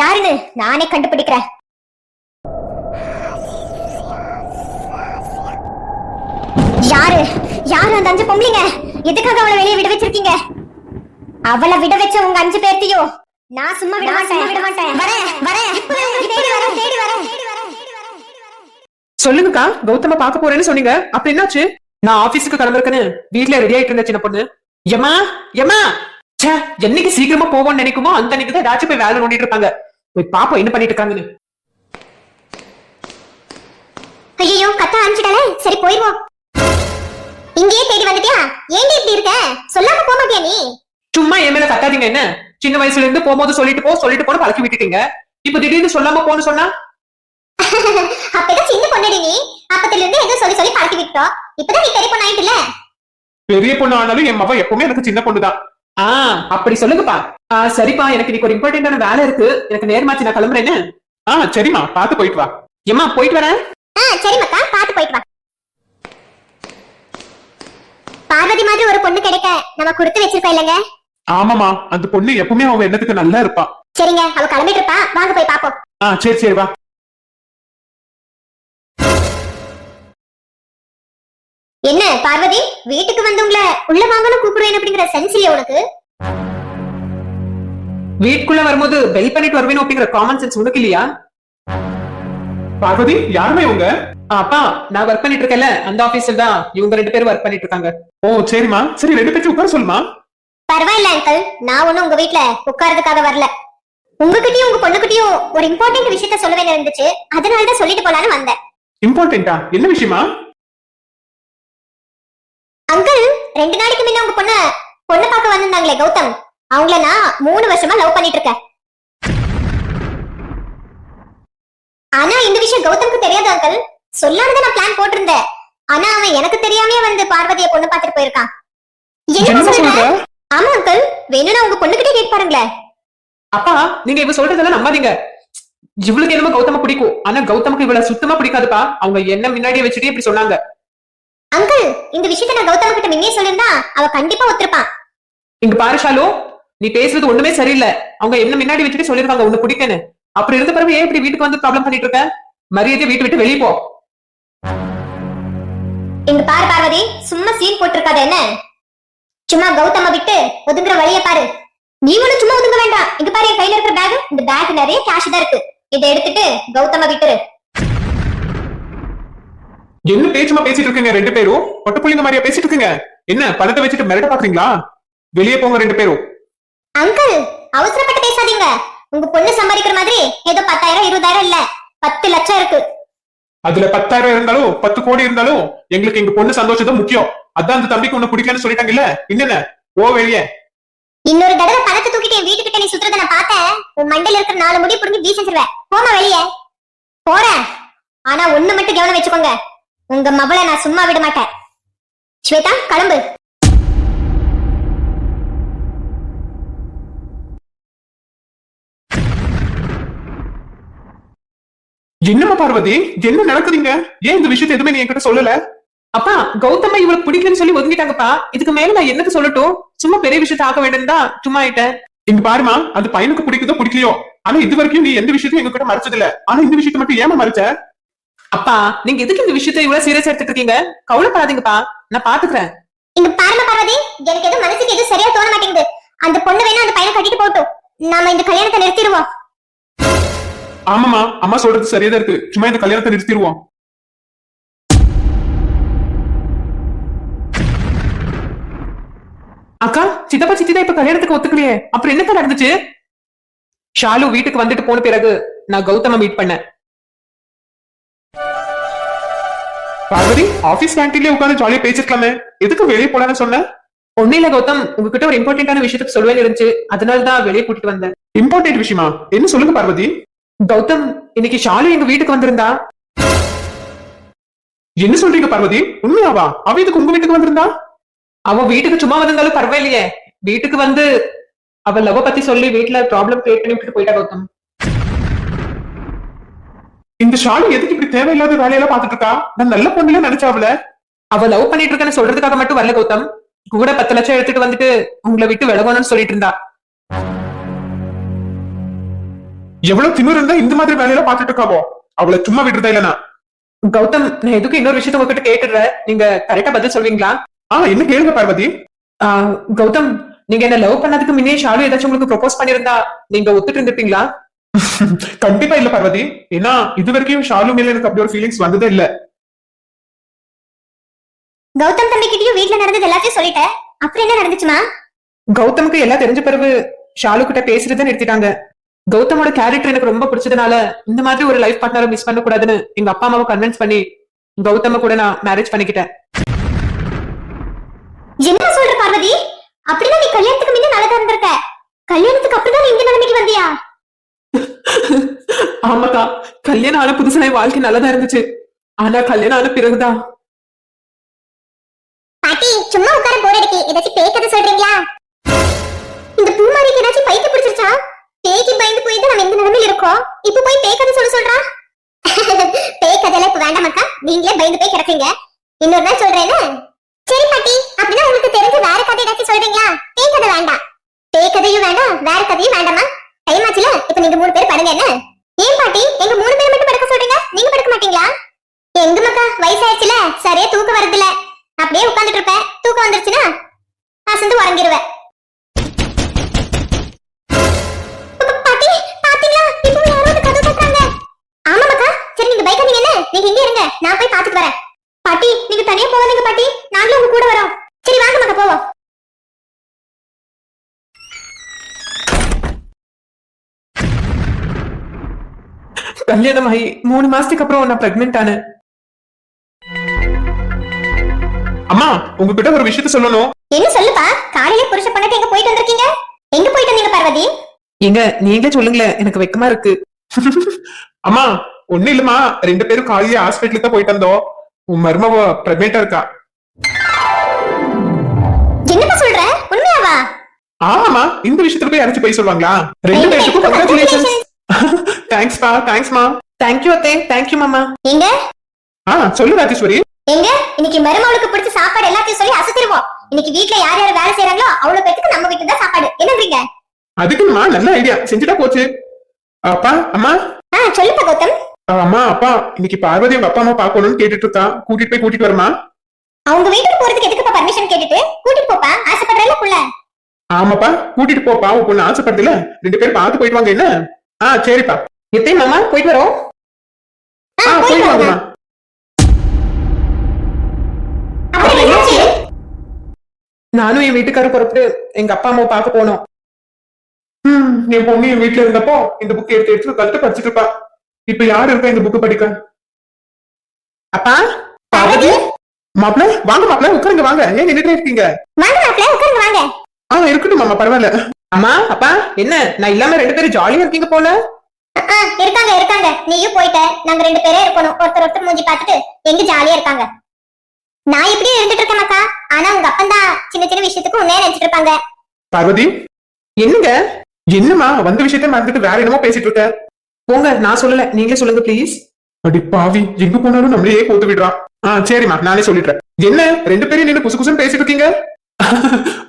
யாருன்னு நானே கண்டுபிடிக்கிறேன். யாரு யாரு அந்த 5 பொம்பளைங்க? எதுக்காக அவளை வெளியே விட வச்சிருக்கீங்க? அவளை விட வச்ச உங்க 5 பேர்த்தையும் நான் சும்மா விட மாட்டேன். சொல்லுங்கக்கா, கௌதம பாக்க போறேன்னு சொன்னீங்க. அப்ப என்னாச்சு? நான் ஆபீஸுக்கு கிளம்பிருக்கேன்னு வீட்டுல ரெடி ஆயிட்டு இருந்த சின்ன பொண்ணு. எம்மா எம்மா, என்னைக்கு சீக்கிரமா போவோம்னு நினைக்குமோ அந்த அன்னைக்கு தான் ஏதாச்சும் போய் வேலை நோண்டிட்டு இருக்காங்க. போய் பாப்போம் என்ன பண்ணிட்டு இருக்காங்கன்னு. ஐயோ, கத்த ஆரம்பிச்சிட்டாலே. சரி போயிடுவோம். இங்கேயே தேடி வந்துட்டியா? ஏங்க இப்படி இருக்க? சொல்லாம போக மாட்டியா நீ? சும்மா என் மேல கத்தாதீங்க. என்ன சின்ன வயசுல இருந்து போகும்போது சொல்லிட்டு போன பழக்கி விட்டுட்டீங்க. இப்ப திடீர்னு சொல்லாம போன்னு சொன்னா அப்பதான் சின்ன பொண்ணடி நீ. அப்பத்துல இருந்து ஏதோ சொல்லி சொல்லி பழக்கி விட்டோம். இப்பதான் நீ பெரிய பொண்ணு ஆயிட்டுல. பெரிய பொண்ணு ஆனாலும் என் மவ எப்பவுமே எனக்கு சின்ன பொண்ணுதான். அப்படி சொல்லுங்கப்பா. சரிப்பா, எனக்கு இன்னைக்கு ஒரு இம்பார்ட்டன்டான வேலை இருக்கு. எனக்கு நேரமாச்சு, நான் கிளம்புறேன்னு. சரிம்மா, பாத்து போயிட்டு வா. எம்மா போயிட்டு வரேன். சரி மக்கா, பாத்து போயிட்டு வா. பார்வதி மாதிரி ஒரு பொண்ணு கிடைக்க நம்ம கொடுத்து வச்சிருக்கோம் இல்லங்க? ஆமாமா, அந்த பொண்ணு எப்பவுமே அவன் எண்ணத்துக்கு நல்லா இருப்பா. சரிங்க, அவ கிளம்பிட்டு இருப்பா. வாங்க போய் பாப்போம். சரி சரி வா. என்ன பார்வதி, வீட்டுக்கு வந்தவங்கள உள்ள வாங்கணும் கூப்பிடுவேன் அப்படிங்கிற சென்ஸ் இல்லையா உனக்கு? வீட்டுக்குள்ள வரும்போது பெல் பண்ணிட்டு வருவேன் அப்படிங்கிற காமன் சென்ஸ் உனக்கு இல்லையா? பார்வதி, யாருமே இவங்க? அப்பா, நான் ஒர்க் பண்ணிட்டு இருக்கேன்ல, அந்த ஆபீஸ்ல தான் இவங்க 2 பேரும் ஒர்க் பண்ணிட்டு இருக்காங்க. ஓ சரிமா, சரி 2 பேரும் உட்கார சொல்லுமா. பரவாயில்ல அங்கிள், நான் ஒண்ணும் உங்க வீட்டுல உட்கார்றதுக்காக வரல. உங்ககிட்டயும் உங்க பொண்ணுகிட்டயும் ஒரு இம்பார்ட்டன்ட் விஷயத்த சொல்ல வேண்டிய இருந்துச்சு. அதனாலதான் சொல்லிட்டு போலான்னு வந்தேன். இம்பார்ட்டன்டா? என்ன விஷயமா? அங்கிள், 2 நாளைக்கு முன்ன உங்க பொண்ணு பார்க்க வந்திருந்தாங்களே கௌதம், அவங்கள நான் 3 வருஷமா லவ் பண்ணிட்டு இருக்கேன். ஆனா இந்த விஷயம் கௌதம்க்கு தெரியாது அங்கிள். சொல்லாமதான் நான் பிளான் போட்டிருந்தேன். ஆனா அவன் எனக்கு தெரியாமே வந்து பார்வதியை பொண்ணு பார்த்துட்டு போயிருக்கான். என்ன சொல்ற? ஆமா அங்கிள், வேணும்னா உங்க பொண்ணுகிட்டே கேட்டு பாருங்களேன். அப்பா, நீங்க இவ சொல்றதெல்லாம் நம்பாதீங்க. இவளுக்கு என்னமோ கௌதம பிடிக்கும், ஆனா கௌதமுக்கு இவள சுத்தமா பிடிக்காதுப்பா. அவங்க என்ன முன்னாடியே வச்சுட்டே இப்படி சொன்னாங்க. அங்கிள், இந்த விஷயத்த நான் கௌதம கிட்ட முன்னே சொல்லிருந்தா அவ கண்டிப்பா ஒத்துருப்பான். இங்க பாரு ஷாலு, நீ பேசுறது ஒண்ணுமே சரியில்லை. அவங்க என்ன முன்னாடி வச்சுட்டு சொல்லிருக்காங்க உன்னை பிடிக்கன்னு. அப்படி இருந்த பிறகு ஏன் இப்படி வீட்டுக்கு வந்து ப்ராப்ளம் பண்ணிட்டு இருக்க? மரியாதை வீட்டு விட்டு வெளியே போ. இங்க பாரு பார்வதி, சும்மா சீன் போட்டிருக்காத என்ன? சும்மா கௌதம விட்டு ஒதுங்குற வழிய பாரு. நீ ஒண்ணு சும்மா ஒதுங்க வேண்டாம். இங்க பாரு, என் கையில இருக்கிற பேக், இந்த பேக் நிறைய கேஷ் தான் இருக்கு. இதை எடுத்துட்டு கௌதம விட்டுரு. என்ன பேச்சுமா பேசிட்டு இருக்கீங்க 2 பேரும்? பொட்ட புள்ளிங்க மாதிரியா பேசிட்டு இருக்கீங்க? என்ன பணத்தை வச்சுட்டு மிரட்ட பாக்குறீங்களா? வெளியே போங்க 2 பேரும். அங்கிள், அவசரப்பட்டு பேசாதீங்க. உங்க பொண்ணு சம்பாதிக்கிற மாதிரி ஏதோ 10,000 20,000 இல்ல, 10 லட்சம் இருக்கு. அதுல 10,000 இருந்தாலும் 10 கோடி இருந்தாலும் எங்களுக்கு எங்க பொண்ணு சந்தோஷம் முக்கியம். அதான் அந்த தம்பிக்கு உன்னை பிடிக்கலன்னு சொல்லிட்டாங்கல்ல, என்னென்ன ஓ வெளியே. இன்னொரு தடவை பணத்தை தூக்கிட்டு என் வீட்டுக்கிட்ட நீ சுத்துறத நான் பார்த்தேன், உன் மண்டையில இருக்கிற 4 முடி புடுங்கி வீசிடுவேன். போமா வெளியே. போறேன். ஆனா ஒண்ணு மட்டும் கவனம் வச்சுக்கோங்க, உங்க மவளை நான் சும்மா விட மாட்டேன். ஸ்வேதா, கிளம்பு. என்னம்மா பார்வதி, என்ன நடக்குதுங்க? ஏன் இந்த விஷயத்தை எதுவுமே நீ என்கிட்ட சொல்லல? அப்பா, கௌதம இவளுக்கு பிடிக்கலன்னு சொல்லி ஒதுங்கிட்டாங்கப்பா. இதுக்கு மேல நான் என்னக்கு சொல்லட்டும்? சும்மா பெரிய விஷயத்த ஆக்க வேண்டியது தான் சும்மா ஆயிட்டேன். இங்க பாருமா, அந்த பையனுக்கு பிடிக்குதோ பிடிக்கலையோ, ஆனா இது வரைக்கும் நீ எந்த விஷயத்தையும் எங்க கிட்ட மறைச்சது இல்ல. ஆனா இந்த விஷயத்த மட்டும் ஏமா மறைச்ச? அப்பா, நீங்க எதுக்கு இந்த விஷயத்த இவ்வளவு சீரியஸ் எடுத்துட்டு இருக்கீங்க? கவலைப்படாதீங்கப்பா, நான் பாத்துக்கிறேன். இங்க பாருங்க பார்வதி, எனக்கு எதுவும் மனசுக்கு எதுவும் சரியா தோண மாட்டேங்குது. அந்த பொண்ணு வேணா அந்த பையனை கட்டிட்டு போட்டும். நாம இந்த கல்யாணத்தை நிறுத்திடுவோம். ஆமாமா, அம்மா சொல்றது சரியாதான் இருக்கு. சும்மா இந்த கல்யாணத்தை நிறுத்திடுவோம். அக்கா, சித்தப்பா சித்தி தான் இப்ப கல்யாணத்துக்கு ஒத்துக்கலையே, அப்புறம் என்னக்கா நடந்துச்சு? ஷாலு வீட்டுக்கு வந்துட்டு போன பிறகு நான் கௌதம மீட் பண்ணேன். பார்வதி, ஆபீஸ் கேண்டீன்லயே உட்கார்ந்து ஜாலியா பேசிருக்கலாமே, எதுக்கு வெளியே போலான்னு சொன்ன? ஒண்ணு இல்ல கௌதம், உங்ககிட்ட ஒரு இம்பார்ட்டன்டான விஷயத்துக்கு சொல்லுவேன் இருந்துச்சு, அதனாலதான் வெளியே கூட்டிட்டு வந்தேன். இம்பார்ட்டன்ட் விஷயமா? என்ன சொல்லுங்க பார்வதி. கௌதம், இன்னைக்கு ஷாலு எங்க வீட்டுக்கு வந்திருந்தா. என்ன சொல்றீங்க பார்வதி? உண்மையாவா? அவ இதுக்கு உங்க வீட்டுக்கு வந்திருந்தா? அவ வீட்டுக்கு சும்மா வந்திருந்தாலும் பரவாயில்லையே, வீட்டுக்கு வந்து அவ லவ் பத்தி சொல்லி வீட்டுல ப்ராப்ளம் கிரியேட் பண்ணி விட்டுட்டு போயிட்டா கௌதம். இந்த ஷாலு எதுக்கு இப்படி தேவையில்லாத வேலையெல்லாம் பாத்துட்டு இருக்கா? நான் நல்ல பொண்ணுல நினைச்சாவல. அவ லவ் பண்ணிட்டு இருக்கேன்னு சொல்றதுக்காக மட்டும் வரல கௌதம். கூட 10 லட்சம் எடுத்துட்டு வந்துட்டு உங்களை விட்டு விலகணும்னு சொல்லிட்டு இருந்தா. எவ்வளவு திமிரு இருந்தா இந்த மாதிரி வேலையெல்லாம் பாத்துட்டு இருக்காவோ? அவளை சும்மா விட்டுறதா இல்லனா? கௌதம், நான் எதுக்கும் இன்னொரு விஷயத்த உங்ககிட்ட கேட்டுடுறேன், நீங்க கரெக்டா பதில் சொல்வீங்களா? என்ன கேளுங்க பார்வதி. கௌதம், நீங்க என்ன லவ் பண்ணதுக்கு முன்னே ஷாலு ஏதாச்சும் உங்களுக்கு ப்ரொபோஸ் பண்ணிருந்தா நீங்க ஒத்துட்டு இருந்திருப்பீங்களா? கண்டிப்பா இல்ல பார்வதி. ஏன்னா இது வரைக்கும் ஷாலு மேல எனக்கு அப்படி ஒரு ஃபீலிங்ஸ் வந்ததே இல்ல. கௌதம் தம்பி கிட்டயும் வீட்டுல நடந்தது எல்லாத்தையும் சொல்லிட்டேன். அப்புறம் என்ன நடந்துச்சுமா? கௌதமுக்கு எல்லாம் தெரிஞ்ச பிறகு ஷாலு கிட்ட பேசுறதை நிறுத்திட்டாங்க. கௌதமோட கேரக்டர் எனக்கு ரொம்ப பிடிச்சதுனால இந்த மாதிரி ஒரு லைஃப் பார்ட்னரை மிஸ் பண்ண கூடாதுன்னு எங்க அப்பா அம்மாவை கன்வின்ஸ் பண்ணி கௌதம கூட நான் மேரேஜ் பண்ணிக்கிட்டேன். என்ன சொல்ற பார்வதி? அப்படின்னா நீ கல்யாணத்துக்கு முன்ன நல்லதா இருந்திருக்க, கல்யாணத்துக்கு அப்புறம் தான் நீ இந்த நிலைமைக்கு வந்தியா? ஆமாக்கா, கல்யாணம் ஆன புதுசுல என் வாழ்க்கை நல்லதா இருந்துச்சு. ஆனா கல்யாணம் ஆன பிறகுதான். பாட்டி சும்மா உட்கார போர் அடிக்கி, ஏதாச்சும் பேய் கதை சொல்றீங்களா? இந்த பூமாரிக்கு ஏதாச்சும் பைத்தியம் பிடிச்சிருச்சா? பேய்க்கு பயந்து போய் தான் நம்ம இந்த நிலைமையில இருக்கோம். இப்ப போய் பேய் கதை சொல்றா? பேய் கதையெல்லாம் இப்ப வேண்டாமாக்கா, நீங்களே பயந்து போய் கிடக்கீங்க. இன்னொரு நாள் சொல்றேன்னு. சரி பாட்டி, அப்படின்னா உங்களுக்கு தெரிஞ்ச வேற கதை ஏதாச்சும் சொல்றீங்களா? பேய் கதை வேண்டாம், பேய் கதையும் வேண்டாம், வேற கதையும் வேண்டாமா? டைம் ஆச்சுல, இப்ப நீங்க 3 பேர் படுங்க. என்ன ஏன் பாட்டி எங்க 3 பேர் மட்டும் படுக்க சொல்றீங்க? நீங்க படுக்க மாட்டீங்களா? எங்க மக்கா வயசாயிடுச்சுல, சரியா தூக்கம் வரதில்ல. அப்படியே உட்கார்ந்துட்டு இருப்பேன், தூக்கம் வந்துருச்சுன்னா அசந்து உறங்கிடுவேன். பாட்டி பாத்தீங்களா, இப்போ யாரோ வந்து கதவு தட்டுறாங்க. ஆமா மக்கா, சரி நீங்க பைக் வந்தீங்க, என்ன நீங்க இங்கே இருங்க, நான் போய் பாத்துட்டு வரேன். பாட்டி நீங்க தனியா போகாதீங்க பாட்டி, நாங்களும் உங்க கூட வரோம். சரி வாங்க மக்கா போவோம். கல்யாணம் ஆகி 3 மாசத்துக்கு அப்புறம் நான் பிரெக்னென்ட் ஆனேன். அம்மா உங்ககிட்ட ஒரு விஷயத்த சொல்லணும். என்ன சொல்லுப்பா? காலையில புருஷ பண்ணிட்டு எங்க போயிட்டு வந்திருக்கீங்க? எங்க போயிட்டு வந்தீங்க பார்வதி? எங்க நீங்களே சொல்லுங்களேன், எனக்கு வெக்கமா இருக்கு. அம்மா ஒண்ணு இல்லம்மா, 2 பேரும் காலையில ஹாஸ்பிட்டலுக்கு தான் போயிட்டு வந்தோம். உன் மருமவ பிரெக்னெண்டா இருக்கா. என்னப்பா சொல்ற? உண்மையாவா? ஆமாமா, இந்த விஷயத்துல போய் யாராச்சும் போய் சொல்லுவாங்களா? 2 பேருக்கும் கங்க்ராச்சுலேஷன்ஸ். தேங்க்ஸ்பா, தேங்க்ஸ்மா. தேங்க்யூ அத்தே, தேங்க்யூ மாமா. எங்க சொல்லு ராஜேஸ்வரி. எங்க இன்னைக்கு மருமகளுக்கு பிடிச்ச சாப்பாடு எல்லாத்தையும் சொல்லி அசத்திருவோம். இன்னைக்கு வீட்ல யார் யார் வேலை செய்யறாங்களோ அவ்வளவு பேருக்கு நம்ம வீட்டுல தான் சாப்பாடு. என்னன்றீங்க? அதுக்குமா நல்ல ஐடியா, செஞ்சுட்டா போச்சு. அப்பா அம்மா. சொல்லுப்பா கௌதம். அம்மா அப்பா இன்னைக்கு பார்வதி உங்க அப்பா அம்மா பாக்கணும்னு கேட்டுட்டு இருக்கா. கூட்டிட்டு வரமா? அவங்க வீட்டுக்கு போறதுக்கு எதுக்குப்பா பர்மிஷன் கேட்டுட்டு? கூட்டிட்டு போப்பா, ஆசைப்படுறல புள்ள. ஆமாப்பா கூட்டிட்டு போப்பா, உன் பொண்ணு ஆசைப்படுதுல. 2 பேரும் பார்த்து போயிட்டு வாங்க. என்ன சரிப்பா. எத்தே மாமா போயிட்டு வரோம். போயிட்டு வாங்கம்மா. நானும் என் வீட்டுக்காரர் பொறுப்பு எங்க அப்பா அம்மாவை பார்க்க போனோம். என் பொண்ணு என் வீட்டுல இருந்தப்போ இந்த புக் எடுத்து கழுத்து படிச்சுட்டு இருப்பா. இப்ப யாரு இருக்கா இந்த புக்கு படிக்க? அப்பா பார்வதி மாப்பிள்ள வாங்க, மாப்பிள்ள உட்காருங்க, வாங்க. ஏன் நின்னுட்டே இருக்கீங்க? வாங்க மாப்ள உட்காருங்க வாங்க. இருக்கட்டும் மாமா, பரவாயில்ல. அம்மா அப்பா என்ன நான் இல்லாம 2 பேரும் ஜாலியா இருக்கீங்க போல. இருக்காங்க. நீயும் போயிட்ட, நாங்க 2 பேரே இருக்கணும். ஒருத்தர் மூஞ்சி பார்த்துட்டு எங்க ஜாலியா இருக்காங்க. நான் இப்படியே இருந்துட்டு இருக்கேன் மக்கா. ஆனா உங்க அப்பன் தான் சின்ன சின்ன விஷயத்துக்கு உன்னே நினைச்சிட்டு இருப்பாங்க. பார்வதி என்னங்க? என்னமா வந்த விஷயத்த மறந்துட்டு வேற என்னமோ பேசிட்டு இருக்க? போங்க, நான் சொல்லல, நீங்களே சொல்லுங்க ப்ளீஸ். அடி பாவி, எங்க போனாலும் நம்மளையே போட்டு விடுறான். சரிம்மா நானே சொல்லிடுறேன். என்ன 2 பேரும் நின்று குசு குசுன்னு பேசிட்டு இருக்கீங்க?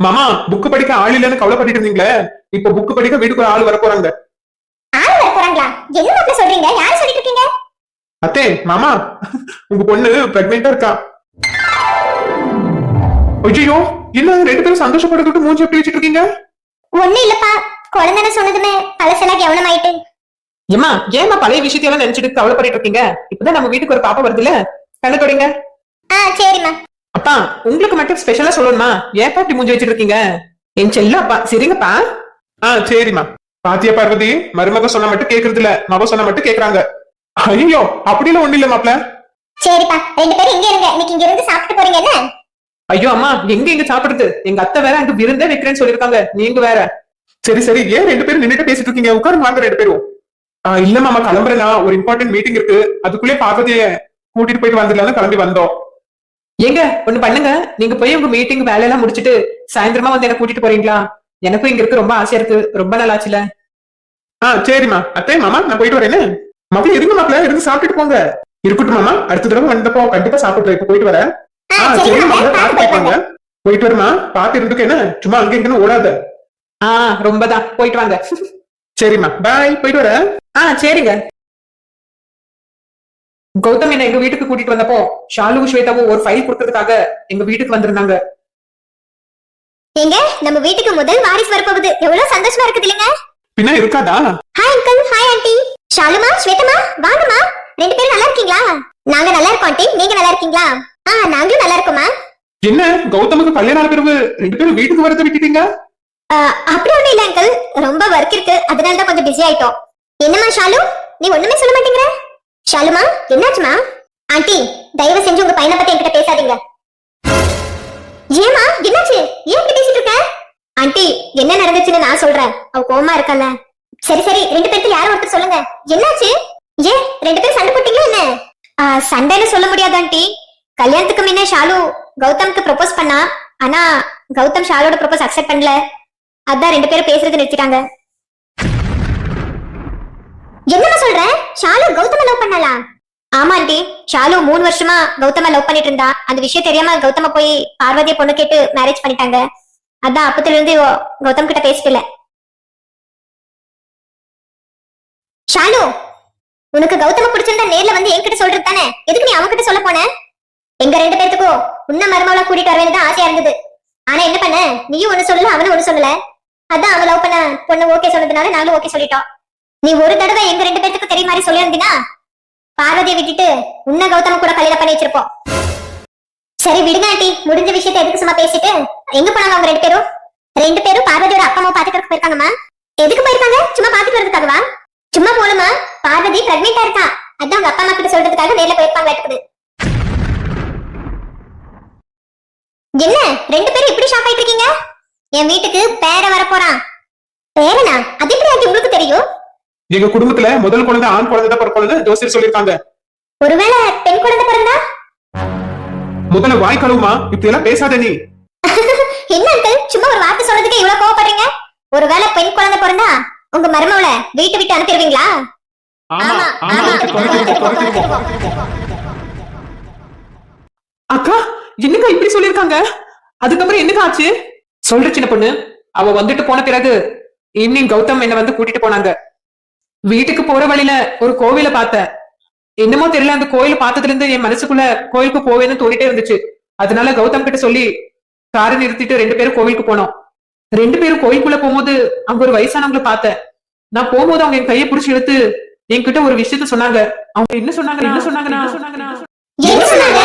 மாமா புக்கு படிக்க ஆள் இல்லன்னு கவலைப்பட்டு இருந்தீங்களே, இப்ப புக்கு படிக்க வீட்டுக்கு ஒரு ஆள் வர போறாங்க. ஆள் வர போறாங்களா? என்ன மாப்ள சொல்றீங்க? யாரை சொல்லிட்டு இருக்கீங்க? அத்தே மாமா உங்க பொண்ணு பிரெக்னெண்டா இருக்கா. ஐயோ என்ன 2 பேரும் சந்தோஷப்பட்டுக்கிட்டு மூஞ்சி எப்படி வச்சிட்டு இருக்கீங்க? ஒண்ணு இல்லப்பா, குழந்தை சொன்னதுமே பழசெல்லாம் கவனமாயிட்டு. ஏமா ஏமா பழைய விஷயத்தையெல்லாம் நினைச்சிட்டு கவலைப்பட்டு இருக்கீங்க? இப்பதான் நம்ம வீட்டுக்கு ஒரு பாப்பா வருதுல, கண்ணு தொடங்க. சரிம்மா. அப்பா உங்களுக்கு மட்டும் ஸ்பெஷலா சொல்லணுமா? ஏப்பா இப்படி மூஞ்சி வச்சிட்டு இருக்கீங்க? என் செல்ல அப்பா சரிங்கப்பா. சரிம்மா. பாத்தியா பார்வதி, மருமக சொன்ன மட்டும் கேக்குறது இல்ல, மவ சொன்ன மட்டும் கேக்குறாங்க. ஐயோ அப்படிலாம் ஒண்ணு இல்ல மாப்ள. சரிப்பா, 2 பேரும் இங்க இருங்க. இன்னைக்கு இங்க இருந்து சாப்பிட்டு போறீங்க என்ன? ஐயோ அம்மா எங்க சாப்பிடுறது? எங்க அத்தை வேற அங்க விருந்தே வைக்கிறேன்னு சொல்லிருக்காங்க, நீங்க வேற. சரி ஏன் 2 பேரும் நின்னுட்டு பேசிட்டு இருக்கீங்க? உட்காருங்க வாங்க 2 பேரும். இல்ல மாமா கிளம்புறேனா, ஒரு இம்பார்ட்டன்ட் மீட்டிங் இருக்கு. அதுக்குள்ளே பார்வதிய கூட்டிட்டு போயிட்டு வந்துடலாம்னு கிளம்பி வந்தோம். ஏங்க ஒண்ணு பண்ணுங்க, நீங்க போய் உங்க மீட்டிங் வேலையெல்லாம் முடிச்சிட்டு சாயந்தரமா வந்து என்ன கூட்டிட்டு போறீங்களா? எனக்கும் இங்க இருக்கு ரொம்ப ஆசையா இருக்கு, ரொம்ப நாள் ஆச்சுல. சரிம்மா. அத்தை மாமா நான் போயிட்டு வரேன்னு. மகளே இருங்க மாப்பிள்ள, இருந்து சாப்பிட்டுட்டு போங்க. இருக்கட்டும் மாமா, அடுத்த தடவை வந்தப்போ கண்டிப்பா சாப்பிடுறேன். இப்ப போயிட்டு வரேன். சரி மாமா, பார்த்து போய்ப்பாங்க. போயிட்டு வருமா, பார்த்து இருந்துக்கு. என்ன சும்மா அங்க இங்கன்னு ஓடாத. ரொம்பதான், போயிட்டு வாங்க. சரிம்மா பாய், போயிட்டு வரேன். சரிங்க. கௌதம் என்ன எங்க வீட்டுக்கு கூட்டிட்டு வந்தப்போ ஷாலுவும் ஸ்வேதாவும் ஒரு ஃபைல் கொடுக்கறதுக்காக எங்க வீட்டுக்கு வந்திருந்தாங்க. எங்க நம்ம வீட்டுக்கு முதல் வாரிசு வரப்போகுது, எவ்வளவு சந்தோஷமா இருக்குது இல்லைங்க? பின்ன இருக்காதா? Hi uncle, hi aunty. ஷாலுமா, ஸ்வேதமா, வாங்கம்மா. ரெண்டு பேரும் நல்லா இருக்கீங்களா? நாங்க நல்லா இருக்கோம் ஆண்டி, நீங்க நல்லா இருக்கீங்களா? நாங்களும் நல்லா இருக்கோம்மா. என்ன கௌதமுக்கு கல்யாணம் ஆன பிறகு ரெண்டு பேரும் வீட்டுக்கு வரத விட்டுட்டீங்க? அப்படி ஒண்ணும் இல்ல அங்கிள், ரொம்ப ஒர்க் இருக்கு, அதனாலதான் கொஞ்சம் பிஸி ஆயிட்டோம். என்னம்மா ஷாலு, நீ ஒண்ணுமே சொல்ல மாட்டேங்கிற? ஷாலுமா, என்னாச்சுமா? ஆண்டி, தயவு செஞ்சு உங்க பையனை பத்தி என்கிட்ட பேசாதீங்க. ஏமா, என்னாச்சு? ஏன் இப்படி பேசிட்டு இருக்க? ஆண்டி, என்ன நடந்துச்சுன்னு நான் சொல்றேன், அவ கோவமா இருக்கல. சரி சரி, ரெண்டு பேருக்கு யாரும் ஒருத்தர் சொல்லுங்க, என்னாச்சு? ஏன் ரெண்டு பேரும் சண்டை போட்டீங்களா என்ன? சண்டைன்னு சொல்ல முடியாது ஆண்டி. கல்யாணத்துக்கு முன்ன ஷாலு கௌதம்க்கு ப்ரொபோஸ் பண்ணா, ஆனா கௌதம் ஷாலோட ப்ரொபோஸ் அக்செப்ட் பண்ணல. அதான் ரெண்டு பேரும் பேசுறது நிறுத்திட்டாங்க. என்னமா சொல்ற? ஷாலு கௌதம லவ் பண்ணலா? ஆமா ஆண்டி, ஷாலு 3 வருஷமா கௌதம லவ் பண்ணிட்டு இருந்தா. அந்த விஷயம் தெரியாம கௌதம போய் பார்வதிய பொண்ணு கேட்டு மேரேஜ் பண்ணிட்டாங்க. அதான் அப்பத்துல இருந்து கௌதம் கிட்ட பேசல. ஷாலு, உனக்கு கௌதம பிடிச்சிருந்தா நேர்ல வந்து என்கிட்ட சொல்றது தானே, எதுக்கு நீ அவன் கிட்ட சொல்ல போன? எங்க ரெண்டு பேத்துக்கும் உன்ன மருமகளா கூட்டிட்டு வரவேன்னு தான் ஆசையா இருந்தது. ஆனா என்ன பண்ண, நீயும் ஒண்ணு சொல்லல, அவனும் ஒண்ணு சொல்லல. அதான் அவன் லவ் பண்ண பொண்ணு ஓகே சொன்னதுனால நாங்களும் ஓகே சொல்லிட்டோம். நீ ஒரு தடவை எங்க ரெண்டு பேத்துக்கும் தெரிய மாதிரி சொல்லியிருந்தீனா பார்வதியை விட்டுட்டு உன்ன கௌதம கூட கல்யாணம் பண்ணி வச்சிருப்போம். சரி விடுங்க ஆண்டி, முடிஞ்ச விஷயத்தை எதுக்கு சும்மா பேசிட்டு. எங்க போனாங்க அவங்க ரெண்டு பேரும்? ரெண்டு பேரும் பார்வதியோட அப்பா அம்மா பாத்துக்கிறதுக்கு போயிருக்காங்கம்மா. எதுக்கு போயிருக்காங்க? சும்மா பாத்துட்டு வரதுக்காகவா? சும்மா போலுமா, பார்வதி பிரெக்னெண்டா இருக்கா, அதான் அவங்க அப்பா அம்மா கிட்ட சொல்றதுக்காக நேர்ல போயிருப்பாங்க இருக்குது. என்ன ரெண்டு பேரும் இப்படி ஷாக் ஆயிட்டு இருக்கீங்க? என் வீட்டுக்கு பேர வர போறான். பேரனா? அது எப்படி ஆண்டி உங்களுக்கு தெரியும்? எங்க குடும்பத்துல முதல் குழந்தை ஆண் குழந்தை தான் பிறக்கணும்னு ஜோசியர் சொல்லிருக்காங்க. ஒருவேளை பெண் குழந்தை பிறந்தா? முதல்ல வாய் கழுவுமா, இப்படி எல்லாம் பேசாத நீ. என்ன அங்கிள், சும்மா ஒரு வார்த்தை சொல்றதுக்கு இவ்வளவு கோவப்படுறீங்க? ஒருவேளை பெண் குழந்தை பிறந்தா உங்க மருமவளை வீட்டை விட்டு அனுப்பிடுவீங்களா? அக்கா, என்னக்கா இப்படி சொல்லிருக்காங்க? அதுக்கப்புறம் என்னக்கா ஆச்சு? சொல்ற சின்ன பொண்ணு, அவ வந்துட்டு போன பிறகு ஈவினிங் கௌதம் என்ன வந்து கூட்டிட்டு போனாங்க. வீட்டுக்கு போற வழியில ஒரு கோவில பார்த்தேன். என்னமோ தெரியல, அந்த கோயில பார்த்ததுல இருந்து என் மனசுக்குள்ள கோயிலுக்கு போவேன்னு தோணிட்டே இருந்துச்சு. அதனால கௌதம் கிட்ட சொல்லி காரை நிறுத்திட்டு ரெண்டு பேரும் கோவிலுக்கு போனோம். ரெண்டு பேரும் கோயிலுக்குள்ள போகும்போது அங்க ஒரு வயசானவங்களை பார்த்தேன். நான் போகும்போது அவங்க என் கையை பிடிச்சி இழுத்து என்கிட்ட ஒரு விஷயத்த சொன்னாங்க. அவங்க என்ன சொன்னாங்கன்னா என்ன சொன்னாங்க?